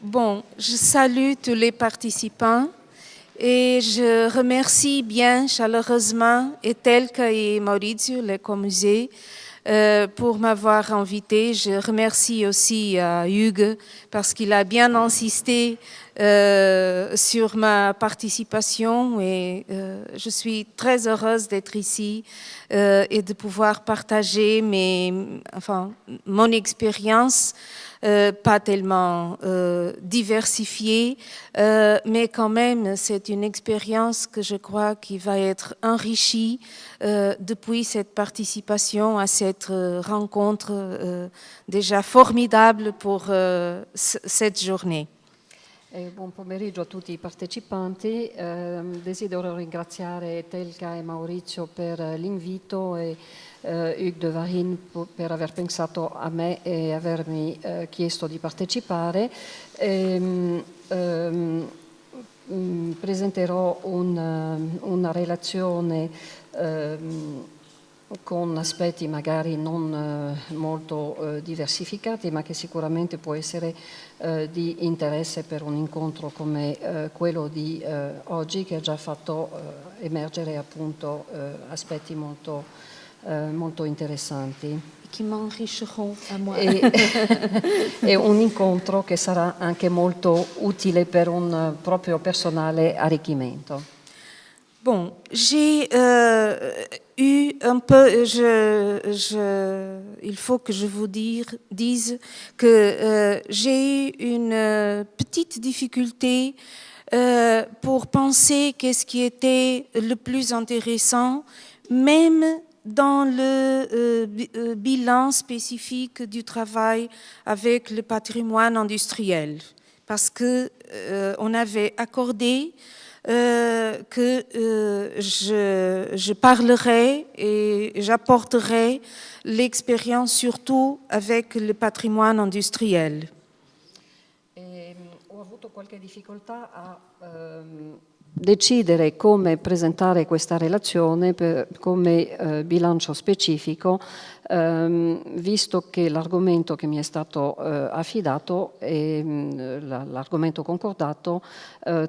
Bon, je salue tous les participants et je remercie bien chaleureusement Etelka et Maurizio, l'écomusée, pour m'avoir invité. Je remercie aussi Hugues parce qu'il a bien insisté sur ma participation et je suis très heureuse d'être ici et de pouvoir partager mon expérience. Pas tellement diversifiée, mais quand même c'est une expérience que je crois qui va être enrichie depuis cette participation à cette rencontre déjà formidable pour cette journée. Buon pomeriggio a tutti i partecipanti. Desidero ringraziare Telka e Maurizio per l'invito e Hugues de Varin per aver pensato a me e avermi chiesto di partecipare. Presenterò una relazione con aspetti magari non molto diversificati, ma che sicuramente può essere di interesse per un incontro come quello di oggi, che ha già fatto emergere appunto aspetti molto interessanti. Qui m'enrichiront à moi. E un incontro che sarà anche molto utile per un proprio personale arricchimento. Bon, j'ai eu un peu, il faut que je vous dise que j'ai eu une petite difficulté pour penser qu'est-ce qui était le plus intéressant, même dans le bilan spécifique du travail avec le patrimoine industriel, parce que on avait accordé que je parlerai et j'apporterai l'expérience surtout avec le patrimoine industriel. Ho avuto qualche difficoltà a decidere come presentare questa relazione come bilancio specifico, visto che l'argomento che mi è stato affidato e l'argomento concordato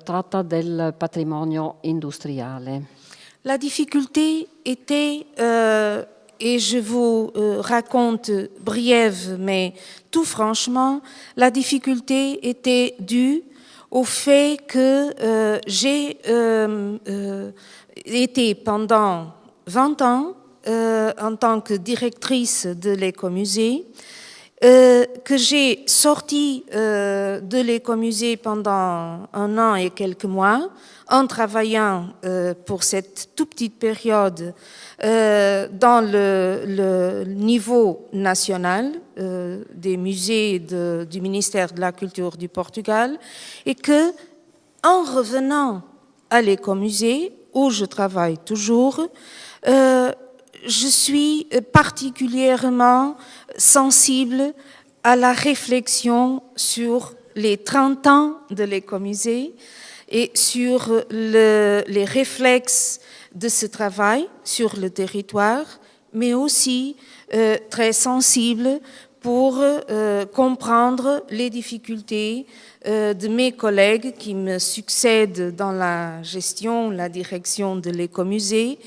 tratta del patrimonio industriale. La difficulté était, et je vous raconte briève, mais tout franchement, la difficulté était due au fait que j'ai été pendant 20 ans en tant que directrice de l'écomusée, que j'ai sorti de l'écomusée pendant 1 an et quelques mois en travaillant pour cette toute petite période dans le niveau national des musées du ministère de la Culture du Portugal, et que en revenant à l'écomusée où je travaille toujours, je suis particulièrement sensible à la réflexion sur les 30 ans de l'écomusée et sur les réflexes de ce travail sur le territoire, mais aussi très sensible pour comprendre les difficultés de mes collègues qui me succèdent dans la gestion, la direction de l'écomusée,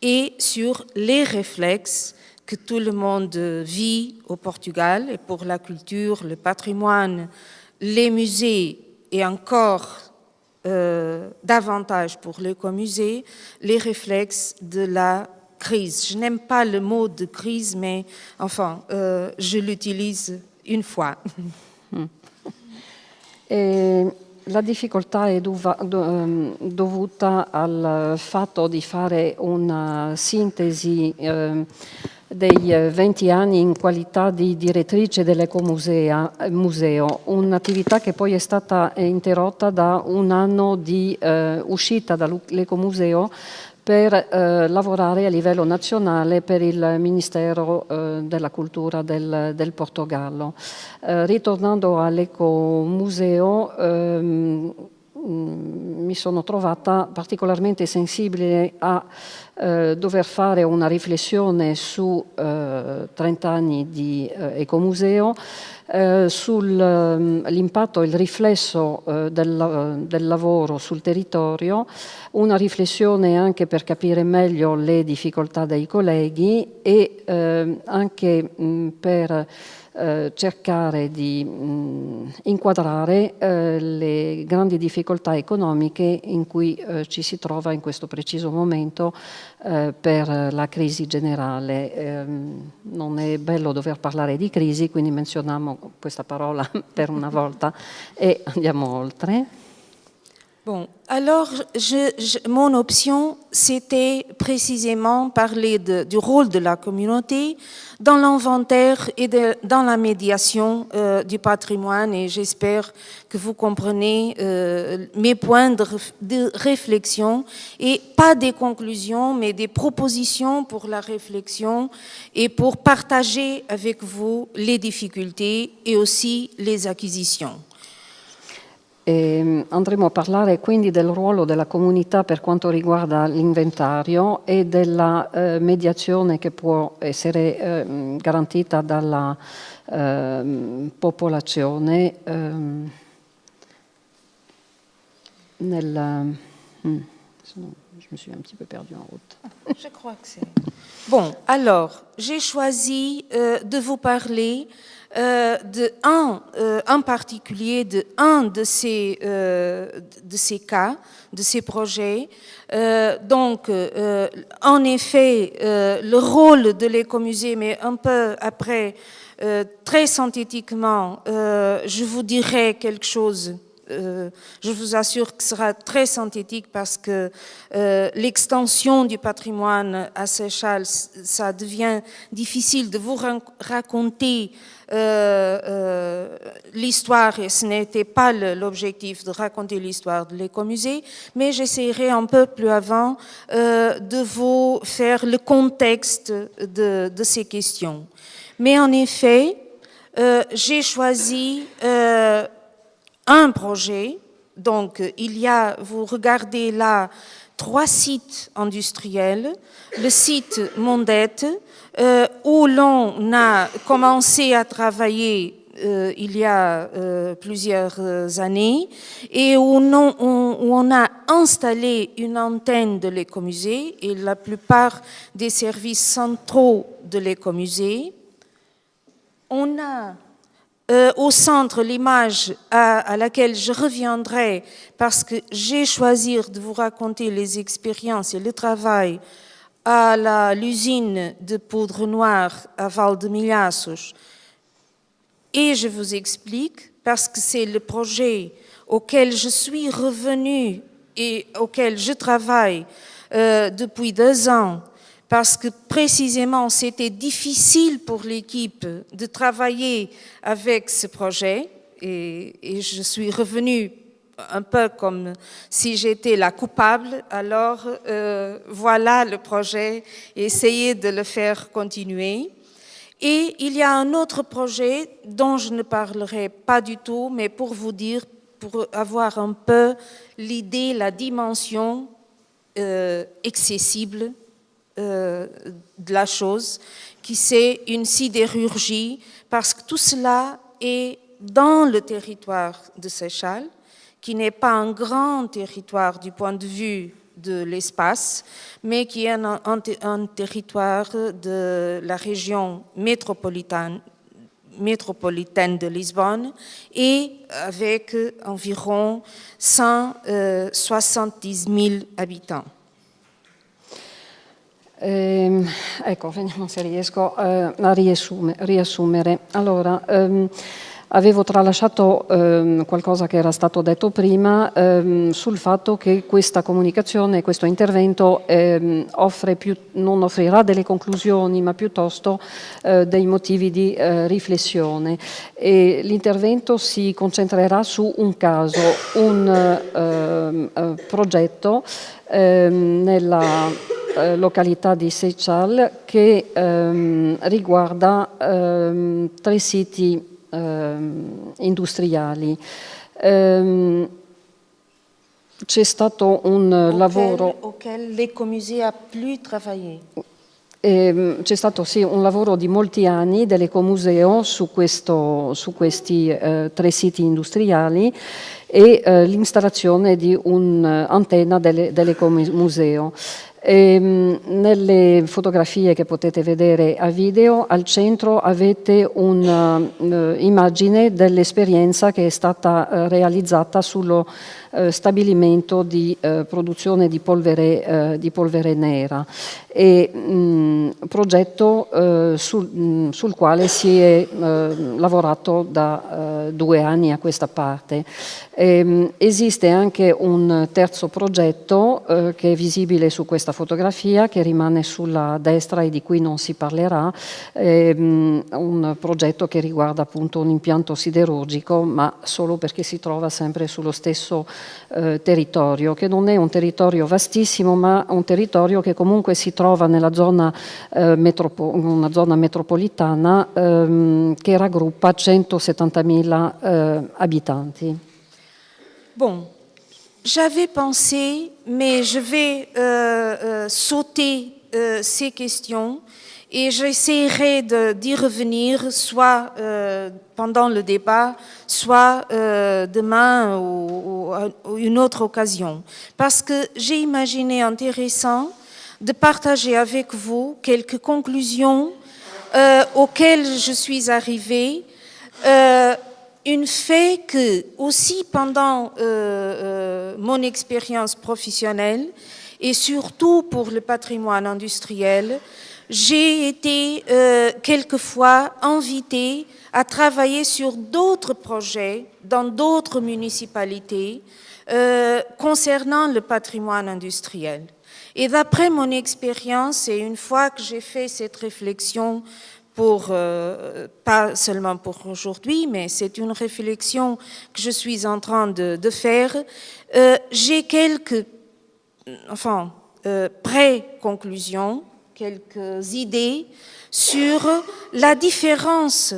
et sur les réflexes que tout le monde vit au Portugal, et pour la culture, le patrimoine, les musées et encore davantage pour l'écomusée, les réflexes de la crise. Je n'aime pas le mot de crise, mais enfin, je l'utilise une fois. La difficoltà è dovuta al fatto di fare una sintesi dei 20 anni in qualità di direttrice dell'Ecomuseo, un'attività che poi è stata interrotta da 1 anno di uscita dall'Ecomuseo per lavorare a livello nazionale per il Ministero della Cultura del Portogallo. Ritornando all'Ecomuseo, mi sono trovata particolarmente sensibile a dover fare una riflessione su 30 anni di Ecomuseo, sull'impatto e il riflesso del lavoro sul territorio, una riflessione anche per capire meglio le difficoltà dei colleghi e anche per cercare di inquadrare le grandi difficoltà economiche in cui ci si trova in questo preciso momento per la crisi generale. Non è bello dover parlare di crisi, quindi menzioniamo questa parola per una volta e andiamo oltre. Bon, alors mon option, c'était précisément parler du rôle de la communauté dans l'inventaire et dans la médiation du patrimoine, et j'espère que vous comprenez mes points de réflexion, et pas des conclusions, mais des propositions pour la réflexion et pour partager avec vous les difficultés et aussi les acquisitions. Andremo a parlare quindi del ruolo della comunità per quanto riguarda l'inventario e della mediazione che può essere garantita dalla popolazione nel... Je me suis un petit peu perdue en route. Je crois que c'est... Bon, alors, j'ai choisi de vous parler en particulier d'un de ces cas, de ces projets. Donc, en effet, le rôle de l'écomusée, mais un peu après, très synthétiquement, je vous dirai quelque chose. Je vous assure que ce sera très synthétique parce que l'extension du patrimoine à Seychelles, ça devient difficile de vous raconter l'histoire, et ce n'était pas l'objectif de raconter l'histoire de l'écomusée, mais j'essaierai un peu plus avant de vous faire le contexte de ces questions. Mais en effet, j'ai choisi un projet. Donc, vous regardez là 3 sites industriels. Le site Mondette, où l'on a commencé à travailler il y a plusieurs années, et où on a installé une antenne de l'écomusée et la plupart des services centraux de l'écomusée. On a au centre l'image à laquelle je reviendrai parce que j'ai choisi de vous raconter les expériences et le travail à l'usine de poudre noire à Valdemilhaços. Et je vous explique parce que c'est le projet auquel je suis revenue et auquel je travaille depuis 2 ans. Parce que précisément, c'était difficile pour l'équipe de travailler avec ce projet, et je suis revenue un peu comme si j'étais la coupable. Alors, voilà le projet, essayez de le faire continuer. Et il y a un autre projet dont je ne parlerai pas du tout, mais pour vous dire, pour avoir un peu l'idée, la dimension accessible de la chose, qui c'est une sidérurgie, parce que tout cela est dans le territoire de Seychelles, qui n'est pas un grand territoire du point de vue de l'espace, mais qui est un territoire de la région métropolitaine de Lisbonne, et avec environ 170 000 habitants. Ecco, vediamo se riesco a riassumere. Allora, avevo tralasciato qualcosa che era stato detto prima sul fatto che questa comunicazione, questo intervento non offrirà delle conclusioni, ma piuttosto dei motivi di riflessione. E l'intervento si concentrerà su un caso, un progetto nella località di Seychelles che riguarda 3 siti industriali. c'è stato un lavoro. Auquel l'Ecomusée a pu travailler. C'è stato sì un lavoro di molti anni dell'Ecomuseo su questi 3 siti industriali e l'installazione di un'antenna dell'Ecomuseo. Nelle fotografie che potete vedere a video, al centro avete un'immagine dell'esperienza che è stata realizzata sullo stabilimento di produzione di polvere nera, e progetto sul quale si è lavorato da 2 anni a questa parte. Esiste anche un terzo progetto che è visibile su questa fotografia, che rimane sulla destra e di cui non si parlerà, un progetto che riguarda appunto un impianto siderurgico, ma solo perché si trova sempre sullo stesso territorio, che non è un territorio vastissimo, ma un territorio che comunque si trova nella zona una zona metropolitana che raggruppa 170.000 abitanti. Bon, j'avais pensé, mais je vais sauter ces questions et j'essaierai d'y revenir soit pendant le débat, soit demain ou une autre occasion. Parce que j'ai imaginé intéressant de partager avec vous quelques conclusions auxquelles je suis arrivée. Une fait que, aussi pendant mon expérience professionnelle et surtout pour le patrimoine industriel, j'ai été quelquefois invitée à travailler sur d'autres projets dans d'autres municipalités concernant le patrimoine industriel. Et d'après mon expérience, et une fois que j'ai fait cette réflexion, pas seulement pour aujourd'hui, mais c'est une réflexion que je suis en train de faire, j'ai quelques pré-conclusions, quelques idées sur la différence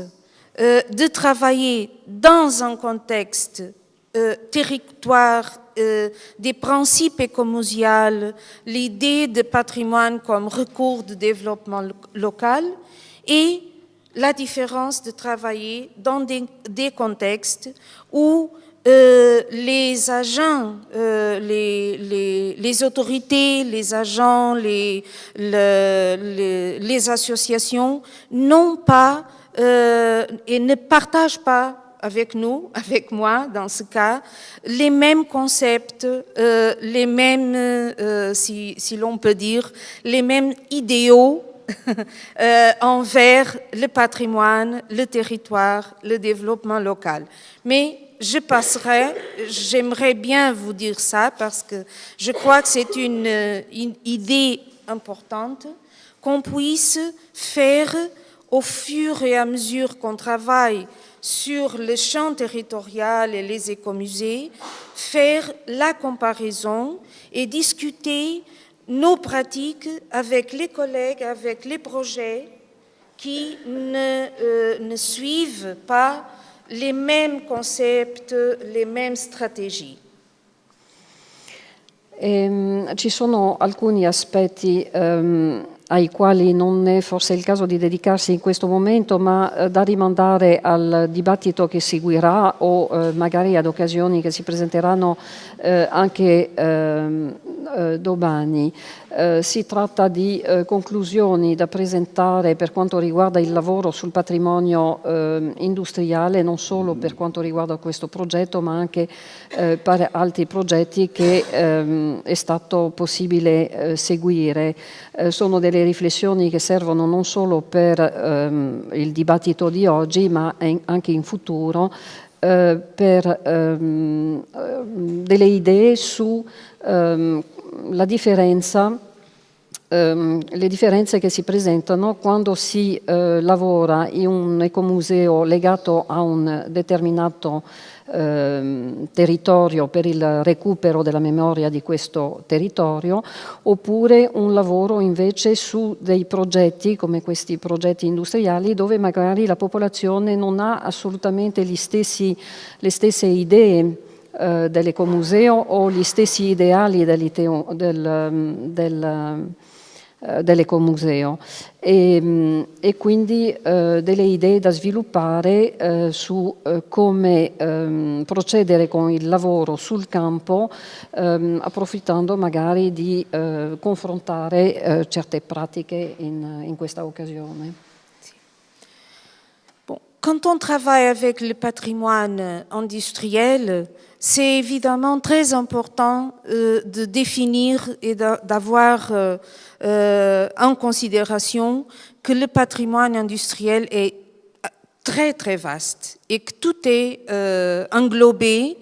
de travailler dans un contexte territoire des principes écomuséals, l'idée de patrimoine comme recours de développement local, et la différence de travailler dans des contextes où les agents, les autorités, les agents, les associations n'ont pas et ne partagent pas avec nous, avec moi dans ce cas, les mêmes concepts, les mêmes, si l'on peut dire, les mêmes idéaux envers le patrimoine, le territoire, le développement local. Mais je passerai, j'aimerais bien vous dire ça parce que je crois que c'est une idée importante qu'on puisse faire au fur et à mesure qu'on travaille sur le champ territorial et les écomusées, faire la comparaison et discuter nos pratiques avec les collègues, avec les projets qui ne suivent pas les mêmes concepts, les mêmes stratégies. Ci sono alcuni aspetti ai quali non è forse il caso di dedicarsi in questo momento, ma da rimandare al dibattito che seguirà o magari ad occasioni che si presenteranno anche domani. Si tratta di conclusioni da presentare per quanto riguarda il lavoro sul patrimonio industriale, non solo per quanto riguarda questo progetto, ma anche per altri progetti che è stato possibile seguire. Sono delle riflessioni che servono non solo per il dibattito di oggi, ma anche in futuro, per delle idee su la differenza, le differenze che si presentano quando si lavora in un ecomuseo legato a un determinato territorio per il recupero della memoria di questo territorio, oppure un lavoro invece su dei progetti come questi progetti industriali dove magari la popolazione non ha assolutamente le stesse idee dell'ecomuseo o gli stessi ideali dell'ecomuseo e quindi delle idee da sviluppare su come procedere con il lavoro sul campo, approfittando magari di confrontare certe pratiche in questa occasione. Bon, quand on travaille avec le patrimoine industriel, c'est évidemment très important de définir et d'avoir en considération que le patrimoine industriel est très très vaste et que tout est englobé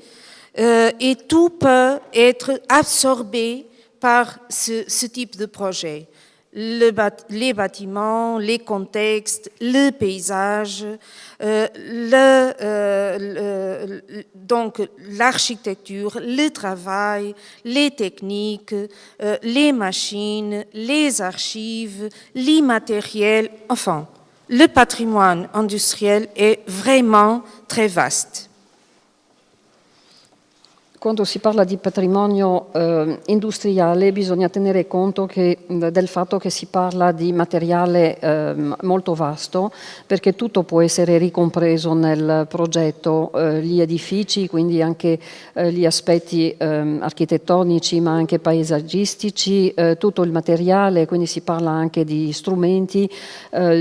et tout peut être absorbé par ce type de projet. Les bâtiments, les contextes, le paysage, donc l'architecture, le travail, les techniques, les machines, les archives, l'immatériel, enfin, le patrimoine industriel est vraiment très vaste. Quando si parla di patrimonio industriale bisogna tenere conto del fatto che si parla di materiale molto vasto, perché tutto può essere ricompreso nel progetto, gli edifici, quindi anche gli aspetti architettonici ma anche paesaggistici, tutto il materiale, quindi si parla anche di strumenti,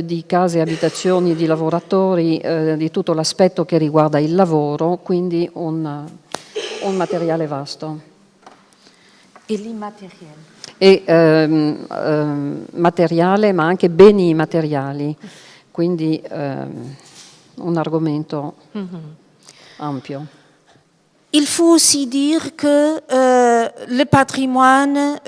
di case, abitazioni, di lavoratori, di tutto l'aspetto che riguarda il lavoro, quindi un materiale vasto. E l'immateriale. E materiale, ma anche beni immateriali, quindi un argomento ampio. Il faut aussi dire que le patrimoine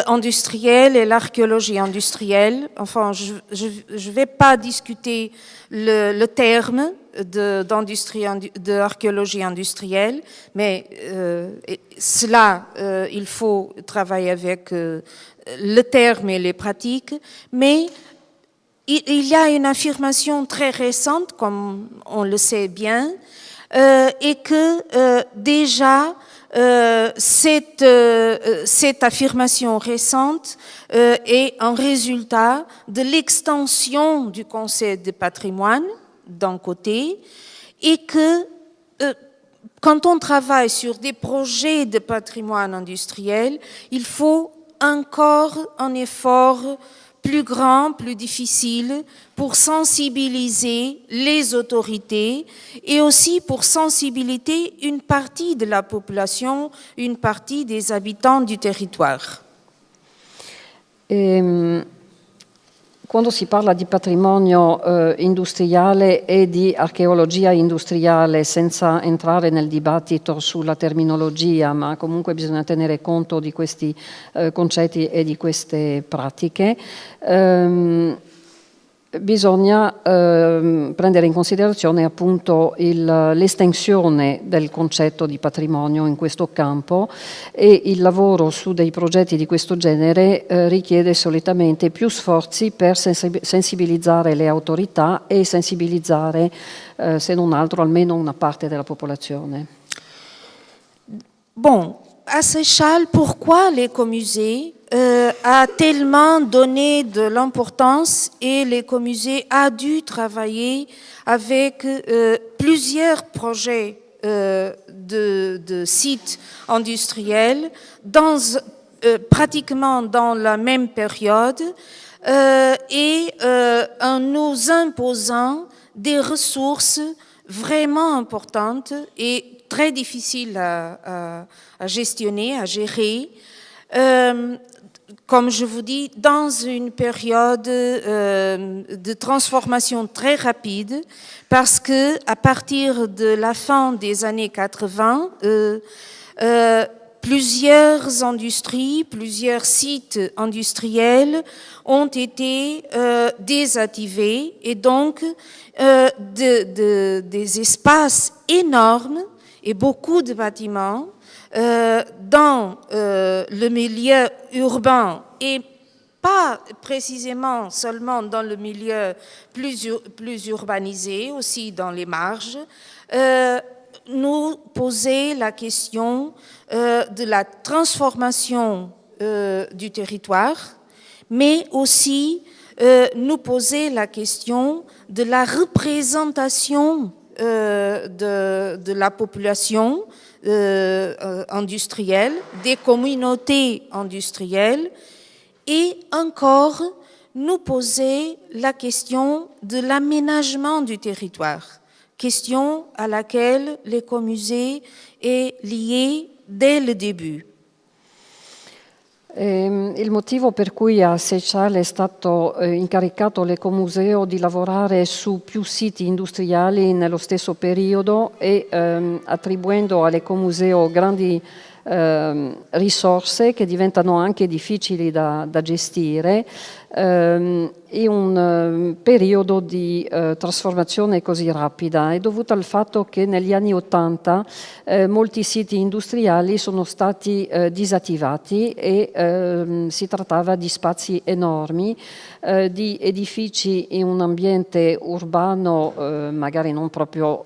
industriel et l'archéologie industrielle, enfin, je ne vais pas discuter le terme d'archéologie industrielle, mais cela, il faut travailler avec le terme et les pratiques, mais il y a une affirmation très récente, comme on le sait bien, et que déjà cette affirmation récente est un résultat de l'extension du concept de patrimoine d'un côté, et que quand on travaille sur des projets de patrimoine industriel, il faut encore un effort plus grand, plus difficile pour sensibiliser les autorités et aussi pour sensibiliser une partie de la population, une partie des habitants du territoire. Quando si parla di patrimonio industriale e di archeologia industriale, senza entrare nel dibattito sulla terminologia, ma comunque bisogna tenere conto di questi concetti e di queste pratiche, bisogna prendere in considerazione appunto l'estensione del concetto di patrimonio in questo campo, e il lavoro su dei progetti di questo genere richiede solitamente più sforzi per sensibilizzare le autorità e sensibilizzare, se non altro, almeno una parte della popolazione. Bon, à Seychelles, pourquoi l'écomusée a tellement donné de l'importance, et l'écomusée a dû travailler avec plusieurs projets de sites industriels pratiquement dans la même période et en nous imposant des ressources vraiment importantes et très difficiles à gestionner, à gérer. Comme je vous dis, dans une période de transformation très rapide, parce que à partir de la fin des années 80, plusieurs industries, plusieurs sites industriels ont été désactivés, et donc des espaces énormes et beaucoup de bâtiments dans le milieu urbain, et pas précisément seulement dans le milieu plus urbanisé, aussi dans les marges, nous poser la question de la transformation du territoire, mais aussi nous poser la question de la représentation de la population industrielle, des communautés industrielles, et encore nous poser la question de l'aménagement du territoire, question à laquelle l'Ecomusée est lié dès le début. Il motivo per cui a Seychelles è stato incaricato l'Ecomuseo di lavorare su più siti industriali nello stesso periodo e attribuendo all'Ecomuseo grandi risorse che diventano anche difficili da gestire in un periodo di trasformazione così rapida è dovuta al fatto che negli anni '80 molti siti industriali sono stati disattivati e si trattava di spazi enormi, di edifici in un ambiente urbano, magari non proprio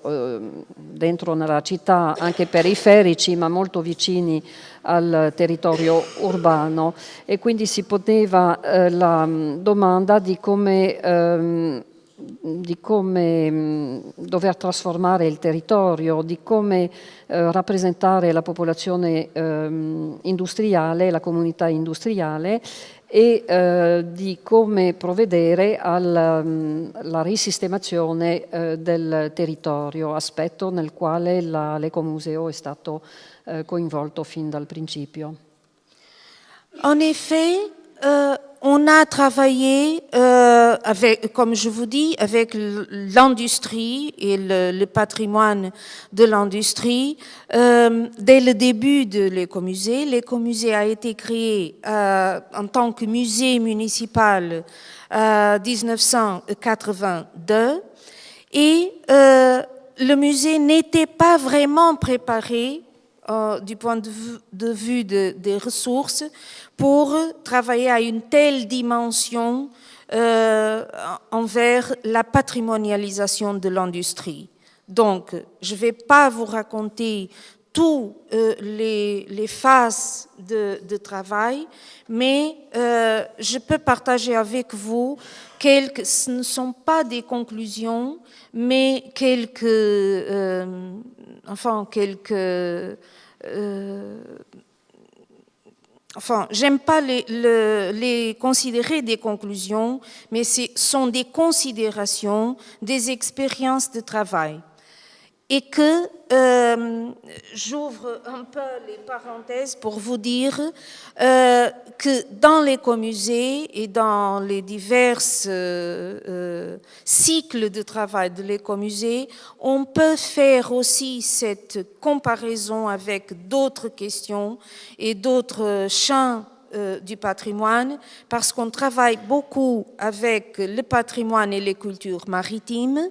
dentro nella città, anche periferici, ma molto vicini al territorio urbano, e quindi si poneva la domanda di come dover trasformare il territorio, di come rappresentare la popolazione industriale, la comunità industriale, e di come provvedere alla risistemazione del territorio, aspetto nel quale l'Ecomuseo è stato coinvolto fin dal principio. En effet, on a travaillé, avec, comme je vous dis, avec l'industrie et le patrimoine de l'industrie. Dès le début de l'Ecomusée, l'Ecomusée a été créé en tant que musée municipal en 1982 et le musée n'était pas vraiment préparé du point de vue des ressources pour travailler à une telle dimension envers la patrimonialisation de l'industrie. Donc, je ne vais pas vous raconter tous les phases de travail, mais je peux partager avec vous ce ne sont pas des conclusions, mais j'aime pas les considérer des conclusions, mais ce sont des considérations, des expériences de travail. Et que j'ouvre un peu les parenthèses pour vous dire que dans l'Ecomusée et dans les divers cycles de travail de l'Ecomusée, on peut faire aussi cette comparaison avec d'autres questions et d'autres champs du patrimoine, parce qu'on travaille beaucoup avec le patrimoine et les cultures maritimes,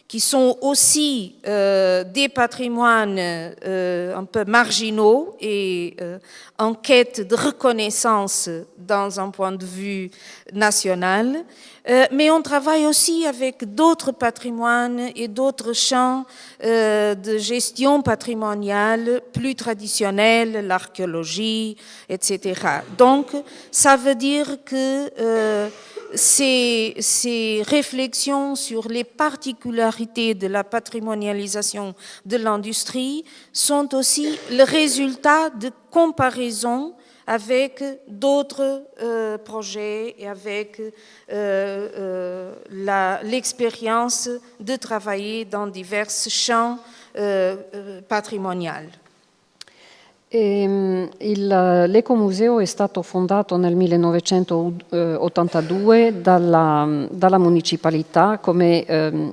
qui sont aussi des patrimoines un peu marginaux et en quête de reconnaissance dans un point de vue national. Mais on travaille aussi avec d'autres patrimoines et d'autres champs de gestion patrimoniale plus traditionnels, l'archéologie, etc. Donc, ça veut dire que ces réflexions sur les particularités de la patrimonialisation de l'industrie sont aussi le résultat de comparaisons avec d'autres projets et avec l'expérience de travailler dans divers champs patrimoniali. L'Ecomuseo è stato fondato nel 1982 dalla municipalità come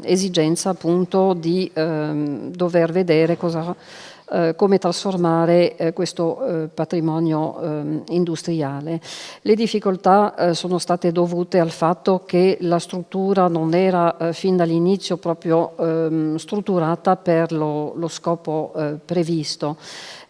esigenza appunto di dover vedere come trasformare questo patrimonio industriale. Le difficoltà sono state dovute al fatto che la struttura non era fin dall'inizio proprio strutturata per lo scopo previsto,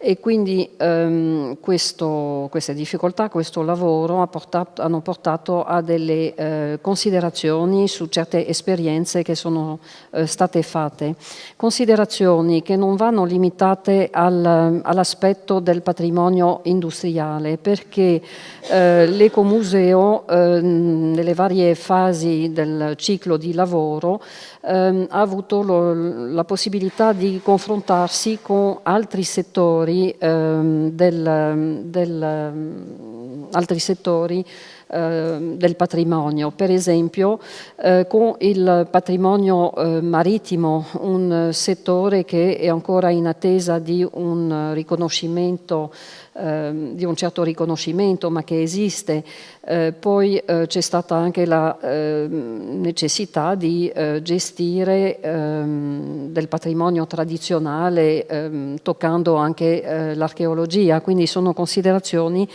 e quindi quindi queste difficoltà, questo lavoro hanno portato a delle considerazioni su certe esperienze che sono state fatte. Considerazioni che non vanno limitate all'aspetto del patrimonio industriale, perché l'Ecomuseo nelle varie fasi del ciclo di lavoro ha avuto la possibilità di confrontarsi con altri settori del patrimonio, per esempio con il patrimonio marittimo, un settore che è ancora in attesa di un riconoscimento, di un certo riconoscimento, ma che esiste. Poi c'è stata anche la necessità di gestire del patrimonio tradizionale, toccando anche l'archeologia, quindi sono considerazioni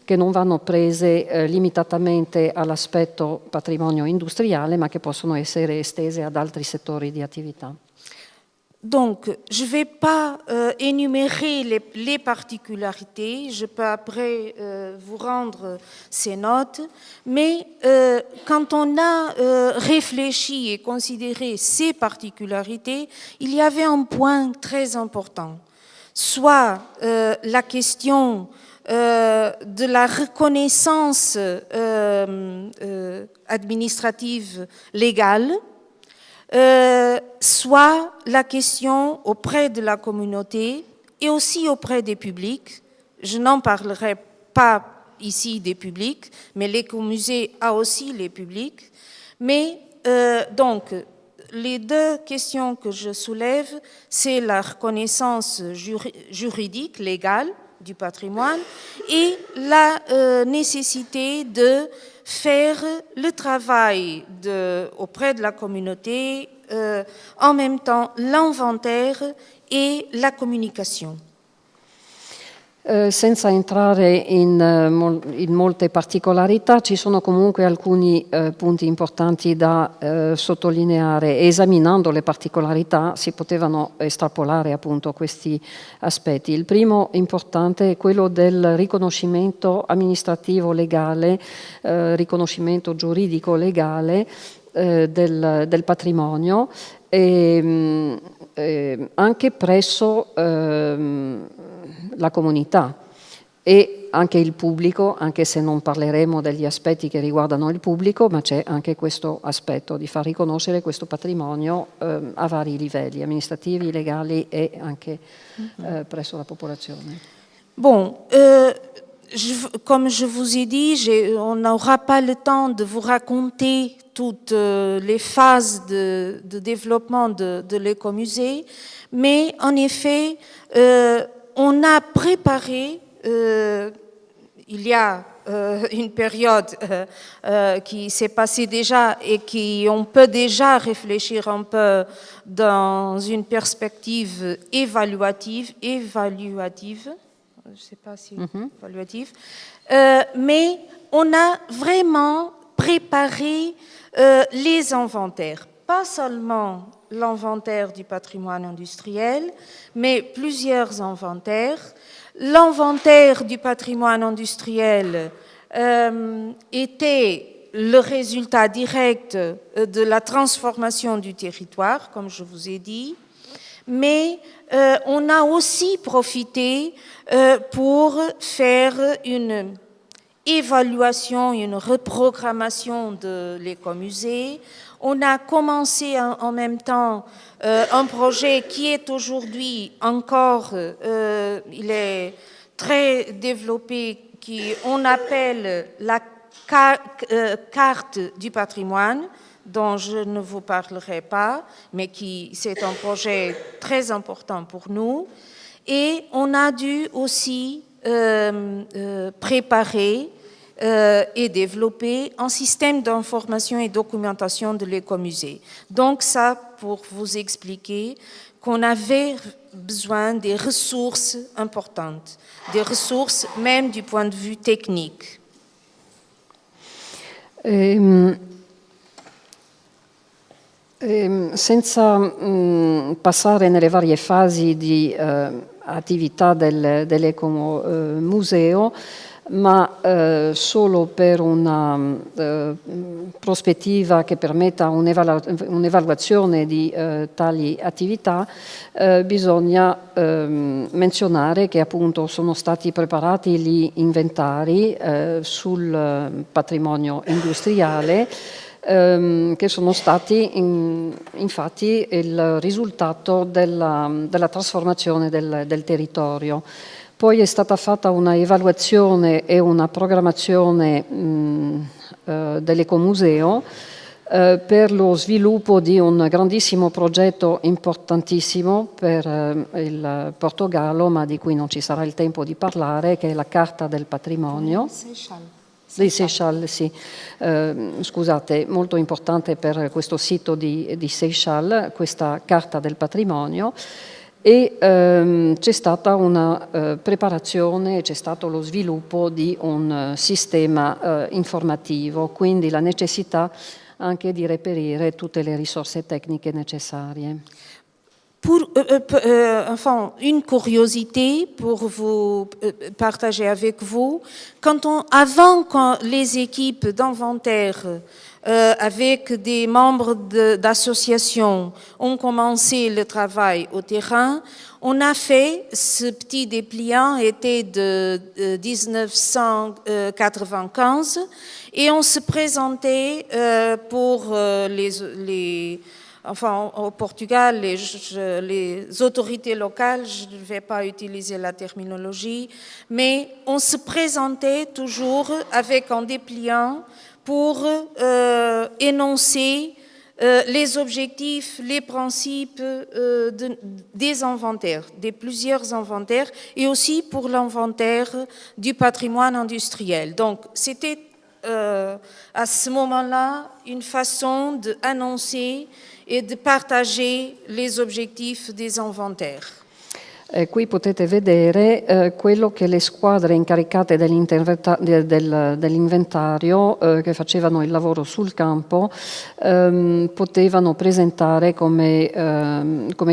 che non vanno prese limitatamente all'aspetto patrimonio industriale, ma che possono essere estese ad altri settori di attività. Donc, je ne vais pas énumérer les particularités, je peux après vous rendre ces notes, mais quand on a réfléchi et considéré ces particularités, il y avait un point très important, soit la question de la reconnaissance administrative légale, soit la question auprès de la communauté et aussi auprès des publics. Je n'en parlerai pas ici des publics, mais l'Écomusée a aussi les publics. Mais donc, les deux questions que je soulève, c'est la reconnaissance juridique, légale du patrimoine et la nécessité de faire le travail auprès de la communauté, en même temps l'inventaire et la communication. Senza entrare in molte particolarità, ci sono comunque alcuni punti importanti da sottolineare. Esaminando le particolarità si potevano estrapolare appunto questi aspetti. Il primo importante è quello del riconoscimento amministrativo legale, riconoscimento giuridico legale del patrimonio, anche presso la comunità e anche il pubblico, anche se non parleremo degli aspetti che riguardano il pubblico, ma c'è anche questo aspetto di far riconoscere questo patrimonio a vari livelli, amministrativi, legali e anche presso la popolazione. Bon, comme je vous ai dit, on n'aura pas le temps de vous raconter toutes les phases de développement de l'Écomusée, mais en effet, on a préparé, il y a une période qui s'est passée déjà et on peut déjà réfléchir un peu dans une perspective évaluative, je ne sais pas si évaluative, mais on a vraiment préparé les inventaires, pas seulement l'inventaire du patrimoine industriel, mais plusieurs inventaires. L'inventaire du patrimoine industriel était le résultat direct de la transformation du territoire, comme je vous ai dit, mais on a aussi profité pour faire une évaluation, une reprogrammation de l'Écomusée. On a commencé en même temps un projet qui est aujourd'hui encore, il est très développé, on appelle la carte du patrimoine, dont je ne vous parlerai pas, mais c'est un projet très important pour nous. Et on a dû aussi préparer et développer un système d'information et documentation de l'Écomusée. Donc ça, pour vous expliquer qu'on avait besoin des ressources importantes, des ressources même du point de vue technique. Senza passare nelle varie fasi di attività dell'ecomuseo, ma solo per una prospettiva che permetta un'evaluazione di tali attività, bisogna menzionare che appunto sono stati preparati gli inventari sul patrimonio industriale, che sono stati infatti il risultato della trasformazione del territorio. Poi è stata fatta una evaluazione e una programmazione dell'ecomuseo per lo sviluppo di un grandissimo progetto importantissimo per il Portogallo, ma di cui non ci sarà il tempo di parlare, che è la Carta del Patrimonio. Dei Seychelles, sì. Scusate, molto importante per questo sito di Seychelles, questa Carta del Patrimonio. E c'è stata una preparazione, c'è stato lo sviluppo di un sistema informativo, quindi la necessità anche di reperire tutte le risorse tecniche necessarie. Enfin, une curiosité pour vous partager avec vous. Avant les équipes d'inventaire avec des membres d'associations ont commencé le travail au terrain, on a fait ce petit dépliant, était de 1995, et on se présentait pour enfin, au Portugal, les autorités locales, je ne vais pas utiliser la terminologie, mais on se présentait toujours avec un dépliant pour énoncer les objectifs, les principes des inventaires, des plusieurs inventaires, et aussi pour l'inventaire du patrimoine industriel. Donc, c'était à ce moment-là une façon d'annoncer e di partager les objectifs des inventaires. Qui potete vedere quello che le squadre incaricate dell'inventario che facevano il lavoro sul campo potevano presentare come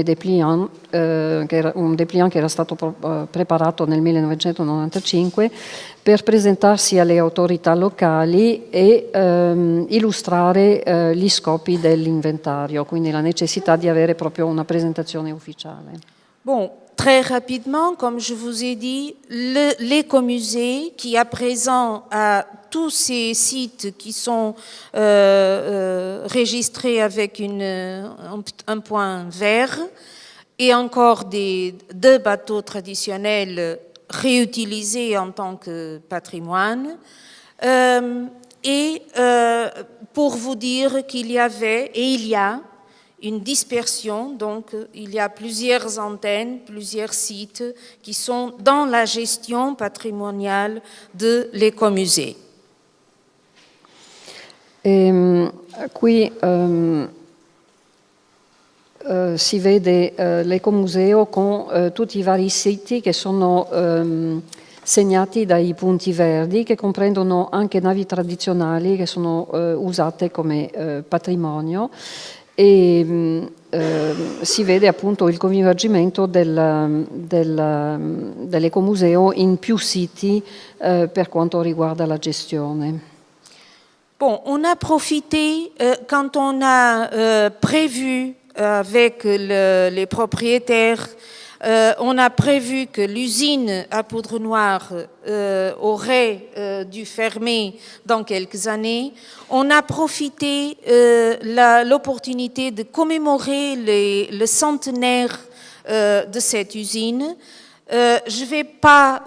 dépliant, che era un dépliant che era stato preparato nel 1995 per presentarsi alle autorità locali e illustrare gli scopi dell'inventario, quindi la necessità di avere proprio una presentazione ufficiale. Bon, très rapidement, comme je vous ai dit, l'écomusée qui à présent a tous ces sites qui sont registrés avec un point vert et encore deux bateaux traditionnels réutilisés en tant que patrimoine. Pour vous dire qu'il y avait et il y a une dispersion, donc il y a plusieurs antennes, plusieurs sites qui sont dans la gestion patrimoniale de l'écomusée. Qui si vede l'ecomuseo con tutti i vari siti che sono segnati dai punti verdi, che comprendono anche navi tradizionali che sono usate come patrimonio, e si vede appunto il coinvolgimento dell'ecomuseo in più siti per quanto riguarda la gestione. Bon, on a profité quand on a prévu avec les propriétaires, on a prévu que l'usine à poudre noire aurait dû fermer dans quelques années. On a profité l'opportunité de commémorer le centenaire de cette usine. Je ne vais pas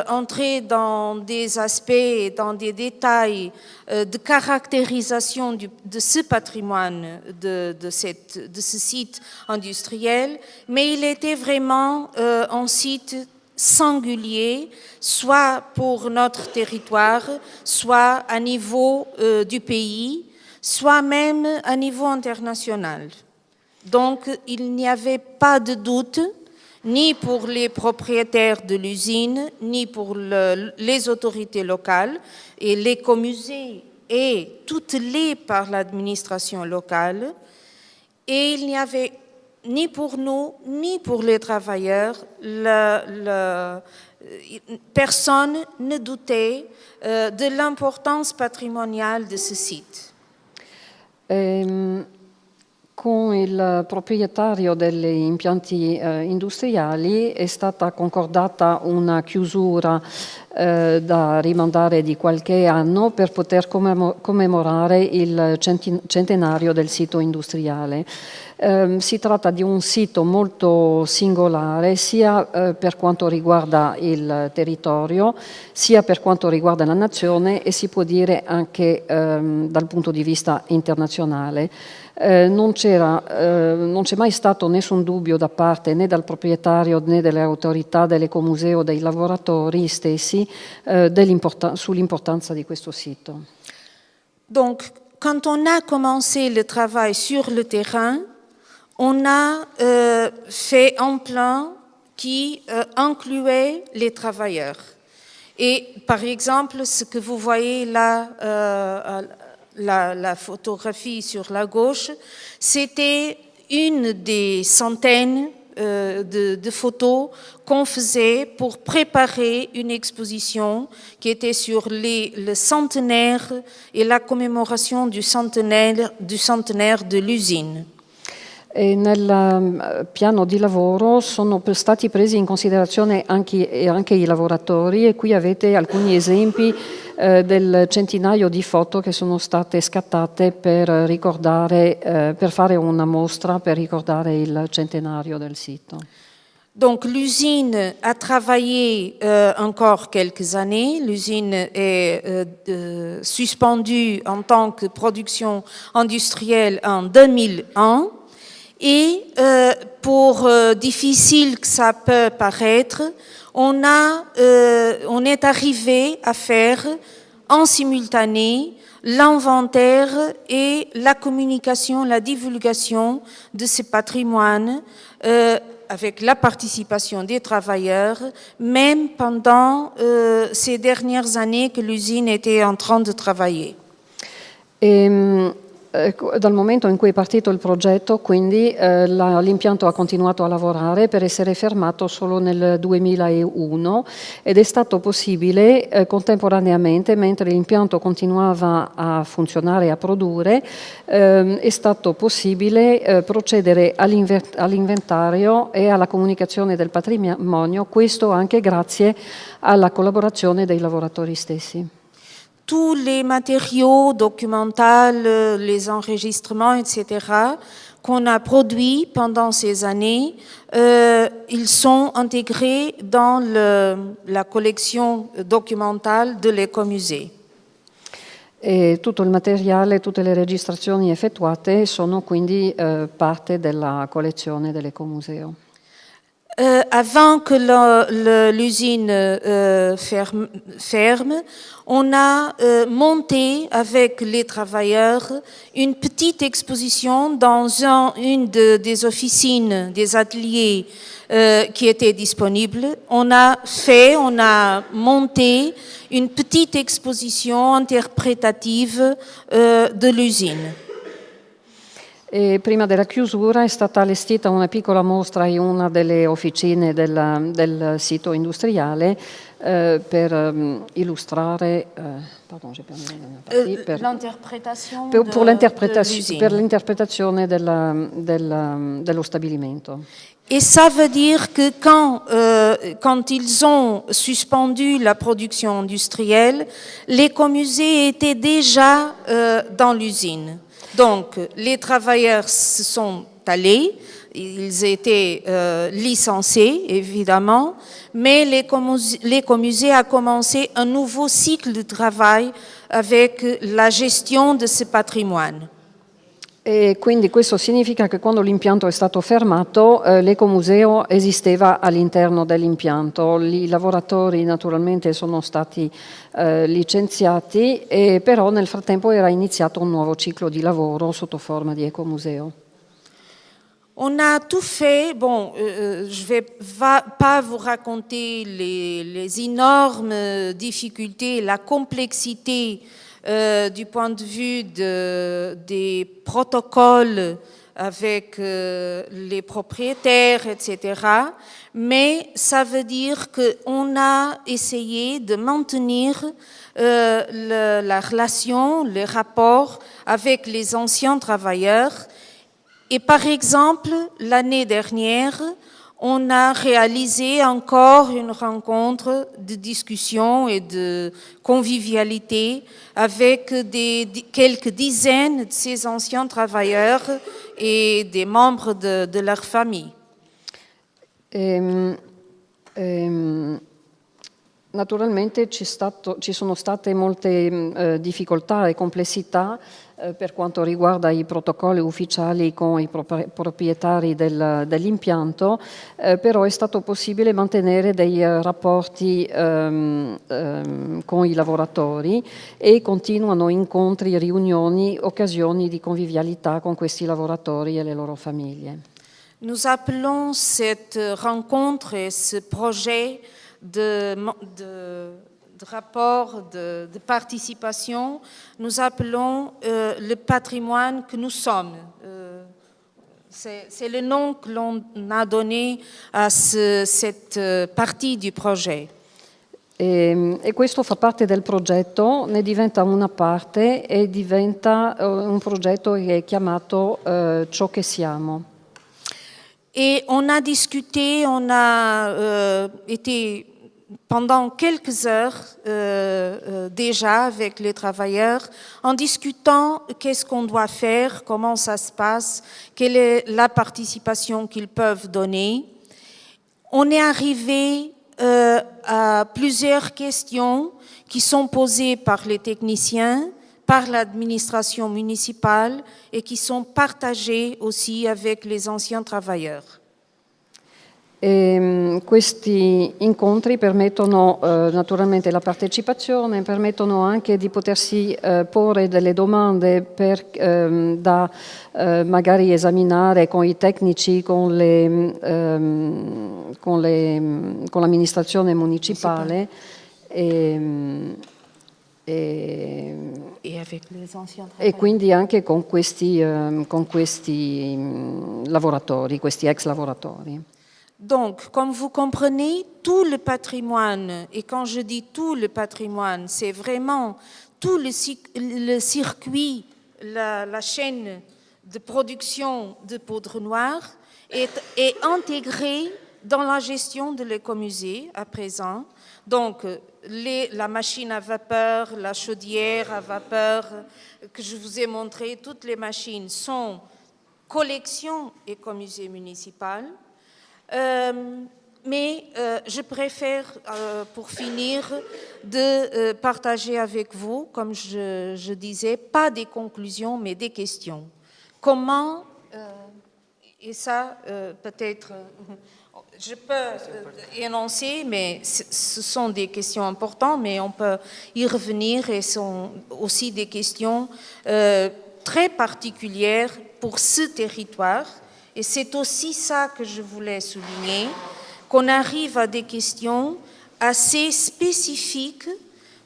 entrer dans des aspects et dans des détails de caractérisation de ce patrimoine, de ce site industriel, mais il était vraiment un site singulier, soit pour notre territoire, soit à niveau du pays, soit même à niveau international. Donc, il n'y avait pas de doute, ni pour les propriétaires de l'usine, ni pour les autorités locales, et l'écomusée est tutelé par l'administration locale, et il n'y avait ni pour nous, ni pour les travailleurs, personne ne doutait de l'importance patrimoniale de ce site. Con il proprietario degli impianti industriali è stata concordata una chiusura da rimandare di qualche anno per poter commemorare il centenario del sito industriale. Si tratta di un sito molto singolare sia per quanto riguarda il territorio, sia per quanto riguarda la nazione e si può dire anche dal punto di vista internazionale. Non c'è mai stato nessun dubbio da parte né del proprietario né delle autorità dell'Ecomuseo, dei lavoratori stessi, sull'importanza di questo sito. Donc, quand on a commencé le travail sur le terrain, on a fait un plan qui incluait les travailleurs. Et par exemple, ce que vous voyez là, la photographie sur la gauche, c'était une des centaines de photos qu'on faisait pour préparer une exposition qui était sur le centenaire et la commémoration du centenaire de l'usine. E nel piano di lavoro sono stati presi in considerazione anche i lavoratori e qui avete alcuni esempi del centinaio di foto che sono state scattate per ricordare, per fare una mostra per ricordare il centenario del sito. Donc l'usine a travaillé encore quelques années. L'usine est suspendue en tant que production industrielle en 2001. Et pour difficile que ça peut paraître, on est arrivé à faire en simultané l'inventaire et la communication, la divulgation de ce patrimoine avec la participation des travailleurs, même pendant ces dernières années que l'usine était en train de travailler. Dal momento in cui è partito il progetto, quindi l'impianto ha continuato a lavorare per essere fermato solo nel 2001 ed è stato possibile contemporaneamente, mentre l'impianto continuava a funzionare e a produrre, è stato possibile procedere all'inventario e alla comunicazione del patrimonio, questo anche grazie alla collaborazione dei lavoratori stessi. Tous les matériaux documentaux, les enregistrements, etc., qu'on a produits pendant ces années, ils sont intégrés dans la collection documentale de l'Ecomusée. E tutto il materiale, tutte le registrazioni effettuate sono quindi parte della collezione dell'Ecomuseo. Avant que l'usine ferme, on a monté avec les travailleurs une petite exposition dans une des officines, des ateliers qui étaient disponibles. On a monté une petite exposition interprétative de l'usine. E prima della chiusura è stata allestita una piccola mostra in una delle officine del sito industriale per illustrare l'interpretazione dello stabilimento. Et ça veut dire que quand ils ont suspendu la production industrielle, l'Ecomusée était déjà dans l'usine. Donc, les travailleurs se sont allés, ils étaient licenciés, évidemment, mais l'Ecomusée a commencé un nouveau cycle de travail avec la gestion de ce patrimoine. E quindi questo significa che quando l'impianto è stato fermato, l'Ecomuseo esisteva all'interno dell'impianto. I lavoratori naturalmente sono stati licenziati, e però nel frattempo era iniziato un nuovo ciclo di lavoro sotto forma di Ecomuseo. On a tout fait. Bon, je vais pas vous raconter les énormes difficultés, la complexité du point de vue des protocoles avec les propriétaires, etc. Mais ça veut dire qu'on a essayé de maintenir la relation, le rapport avec les anciens travailleurs. Et par exemple, l'année dernière, on a réalisé encore une rencontre de discussion et de convivialité avec quelques dizaines de ces anciens travailleurs et des membres de leur famille. Naturalmente ci sono state molte difficoltà e complessità per quanto riguarda i protocolli ufficiali con i proprietari dell'impianto, però è stato possibile mantenere dei rapporti con i lavoratori e continuano incontri, riunioni, occasioni di convivialità con questi lavoratori e le loro famiglie. Nous appelons cette rencontre et ce projet de rapport de participation, nous appelons le patrimoine que nous sommes. C'est le nom que l'on a donné à cette partie du projet. E questo fa parte del progetto, ne diventa una parte e diventa un progetto che è chiamato Ciò che siamo. Et on a discuté, on a été pendant quelques heures déjà avec les travailleurs en discutant qu'est-ce qu'on doit faire, comment ça se passe, quelle est la participation qu'ils peuvent donner. On est arrivé à plusieurs questions qui sont posées par les techniciens, par l'administration municipale et qui sont partagées aussi avec les anciens travailleurs. Questi incontri permettono naturalmente la partecipazione, permettono anche di potersi porre delle domande da magari esaminare con i tecnici, con l'amministrazione municipale e quindi anche con questi lavoratori, questi ex lavoratori. Donc, comme vous comprenez, tout le patrimoine, et quand je dis tout le patrimoine, c'est vraiment tout le circuit, la chaîne de production de poudre noire est intégré dans la gestion de l'écomusée à présent. Donc, la machine à vapeur, la chaudière à vapeur que je vous ai montré, toutes les machines sont collection écomusée municipale. Mais je préfère, pour finir, de partager avec vous, comme je disais, pas des conclusions, mais des questions. Comment, et ça peut-être, je peux énoncer, mais ce sont des questions importantes, mais on peut y revenir et sont aussi des questions très particulières pour ce territoire. Et c'est aussi ça que je voulais souligner, qu'on arrive à des questions assez spécifiques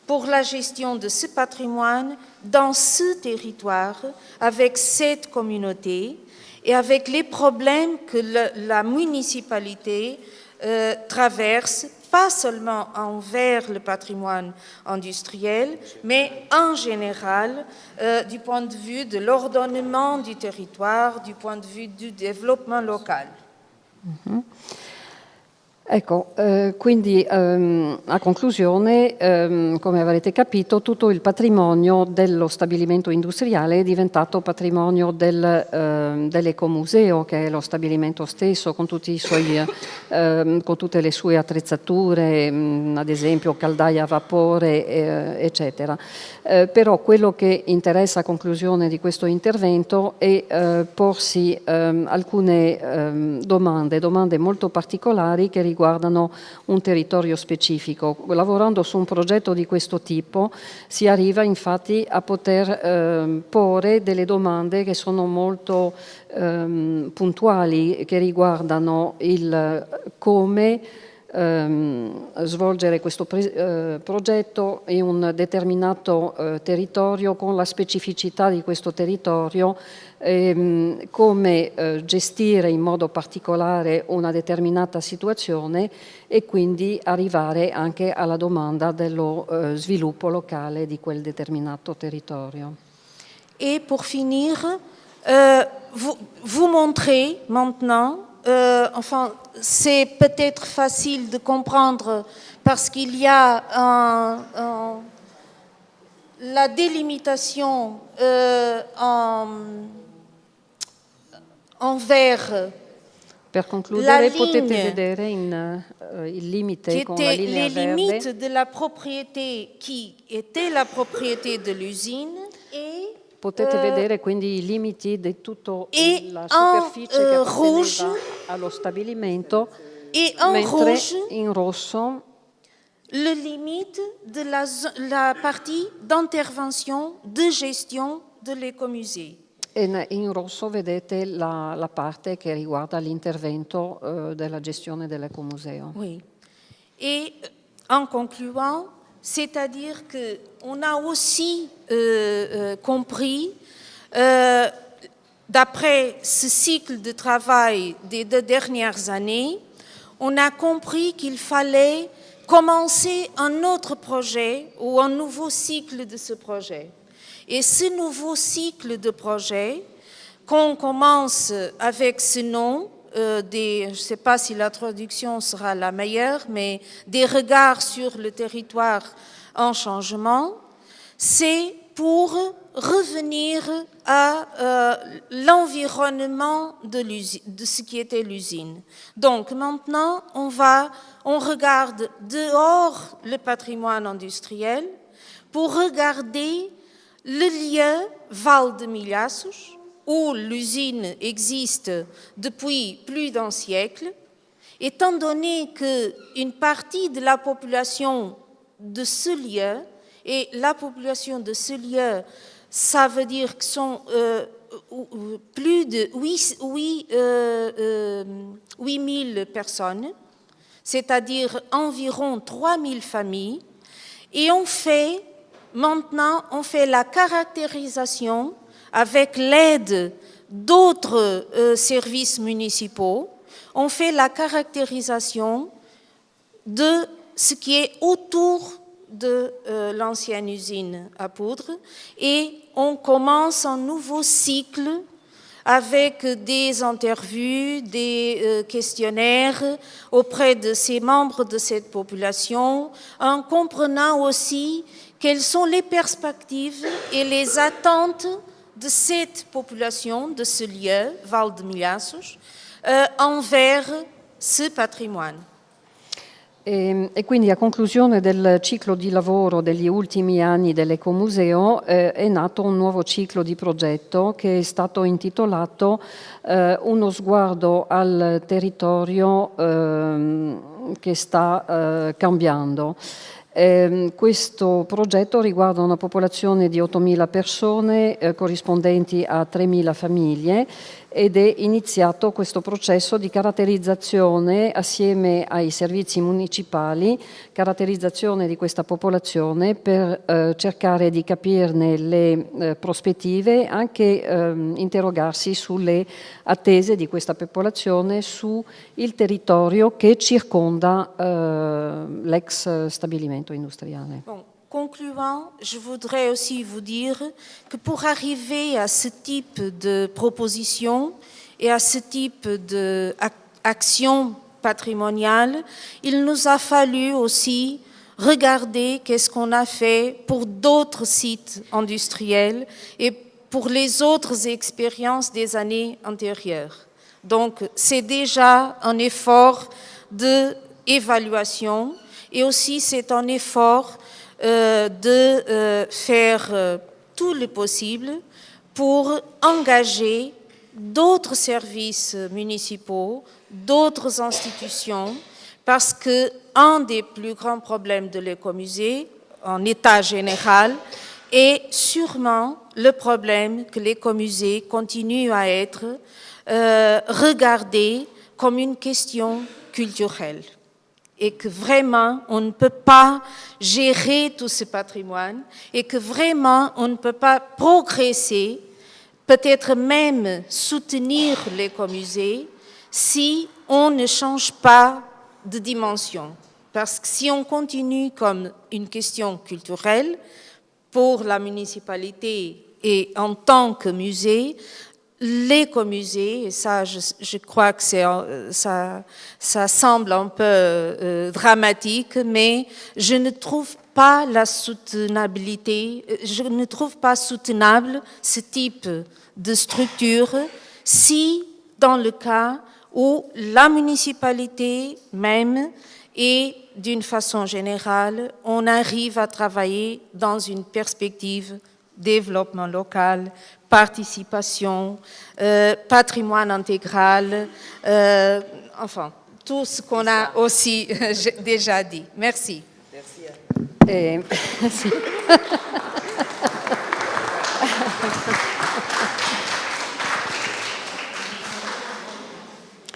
pour la gestion de ce patrimoine dans ce territoire, avec cette communauté et avec les problèmes que la municipalité traverse, pas seulement envers le patrimoine industriel, mais en général, du point de vue de l'ordonnement du territoire, du point de vue du développement local. Mm-hmm. Ecco, quindi a conclusione, come avrete capito, tutto il patrimonio dello stabilimento industriale è diventato patrimonio dell'ecomuseo, che è lo stabilimento stesso, con tutte le sue attrezzature, ad esempio caldaia a vapore, eccetera. Però quello che interessa a conclusione di questo intervento è porsi alcune domande molto particolari che riguardano un territorio specifico. Lavorando su un progetto di questo tipo si arriva infatti a poter porre delle domande che sono molto puntuali, che riguardano il come svolgere questo progetto in un determinato territorio con la specificità di questo territorio, come gestire in modo particolare una determinata situazione e quindi arrivare anche alla domanda dello sviluppo locale di quel determinato territorio. Et pour finir, vous montrez maintenant, enfin, c'est peut-être facile de comprendre parce qu'il y a la délimitation en vert. Per concludere, potete ligne vedere il limite qui con la étaient linea les limites verde. de la propriété qui était la propriété de l'usine et Potete vedere quindi i limiti di tutta la en, superficie che apparteneva rouge, allo stabilimento, et en mentre rouge in rosso le limite de la partie d'intervention de gestion de l'écomusée. e in rosso vedete la parte che riguarda l'intervento della gestione dell'ecomuseo. Oui. Et en concluant, c'est-à-dire qu'on a aussi compris, d'après ce cycle de travail des 2 dernières années, on a compris qu'il fallait commencer un autre projet ou un nouveau cycle de ce projet. Et ce nouveau cycle de projet, qu'on commence avec ce nom, je ne sais pas si la traduction sera la meilleure, mais des regards sur le territoire en changement, c'est pour revenir à l'environnement de ce qui était l'usine. Donc maintenant, on regarde dehors le patrimoine industriel pour regarder le lieu Val de Milhazos, où l'usine existe depuis plus d'un siècle, étant donné qu'une partie de la population de ce lieu, et la population de ce lieu, ça veut dire que sont plus de 8000 personnes, c'est-à-dire environ 3000 familles, et maintenant on fait la caractérisation avec l'aide d'autres services municipaux, on fait la caractérisation de ce qui est autour de l'ancienne usine à poudre et on commence un nouveau cycle avec des interviews, des questionnaires auprès de ces membres de cette population, en comprenant aussi quelles sont les perspectives et les attentes de cette population, de ce lieu, Val de Milhazos, envers ce patrimoine. E quindi a conclusione del ciclo di lavoro degli ultimi anni dell'Ecomuseo è nato un nuovo ciclo di progetto che è stato intitolato Uno sguardo al territorio che sta cambiando. Questo progetto riguarda una popolazione di 8.000 persone corrispondenti a 3.000 famiglie ed è iniziato questo processo di caratterizzazione assieme ai servizi municipali, caratterizzazione di questa popolazione per cercare di capirne le prospettive, anche interrogarsi sulle attese di questa popolazione su il territorio che circonda l'ex stabilimento industriale. Bon. Concluant, je voudrais aussi vous dire que pour arriver à ce type de proposition et à ce type d'action patrimoniale, il nous a fallu aussi regarder qu'est-ce qu'on a fait pour d'autres sites industriels et pour les autres expériences des années antérieures. Donc, c'est déjà un effort d'évaluation et aussi c'est un effort de faire tout le possible pour engager d'autres services municipaux, d'autres institutions, parce qu'un des plus grands problèmes de l'écomusée, en état général, est sûrement le problème que l'écomusée continue à être regardé comme une question culturelle. et que vraiment on ne peut pas gérer tout ce patrimoine et que vraiment on ne peut pas progresser, peut-être même soutenir l'écomusée si on ne change pas de dimension. Parce que si on continue comme une question culturelle pour la municipalité et en tant que musée, l'écomusée, et ça je crois que ça semble un peu dramatique, mais je ne trouve pas la soutenabilité, je ne trouve pas soutenable ce type de structure si dans le cas où la municipalité même et d'une façon générale, on arrive à travailler dans une perspective développement local, participation, patrimoine intégral, enfin, tout ce qu'on a aussi déjà dit. Merci. Merci. Sì.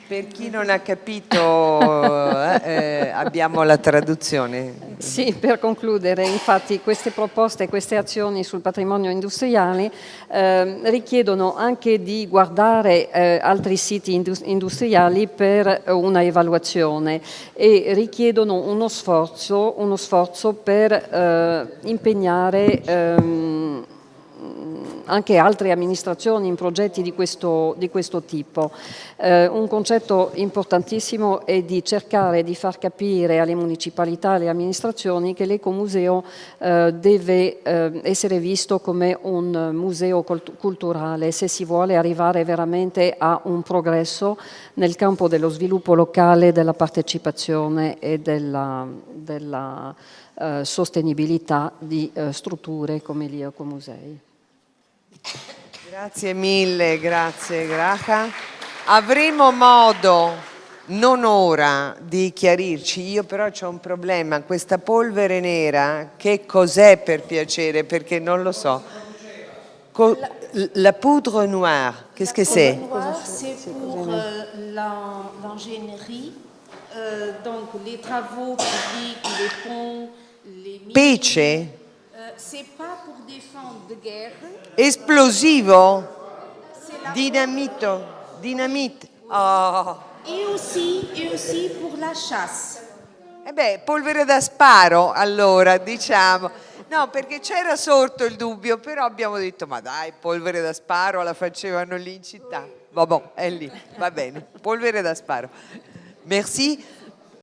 Per chi non ha capito, abbiamo la traduzione. Sì, per concludere, infatti queste proposte, queste azioni sul patrimonio industriale richiedono anche di guardare altri siti industriali per una evaluazione e richiedono uno sforzo per impegnare anche altre amministrazioni in progetti di questo tipo. Un concetto importantissimo è di cercare di far capire alle municipalità e alle amministrazioni che l'ecomuseo deve essere visto come un museo culturale se si vuole arrivare veramente a un progresso nel campo dello sviluppo locale, della partecipazione e della sostenibilità di strutture come gli ecomusei. Grazie mille, grazie Graca. Avremo modo, non ora, di chiarirci. Io però ho un problema, questa polvere nera, che cos'è per piacere? Perché non lo so. La poudre noire, qu'est-ce que c'est? C'est pour l'ingénierie, donc les travaux publics, les ponts, les mines. Pece? C'est pas pour défendre de guerre. Esplosivo? Dinamite. Oh. Et aussi pour la chasse. Polvere da sparo, allora, diciamo. No, perché c'era sorto il dubbio, però abbiamo detto, ma dai, polvere da sparo la facevano lì in città. Vabbè, è lì, va bene, polvere da sparo. Merci.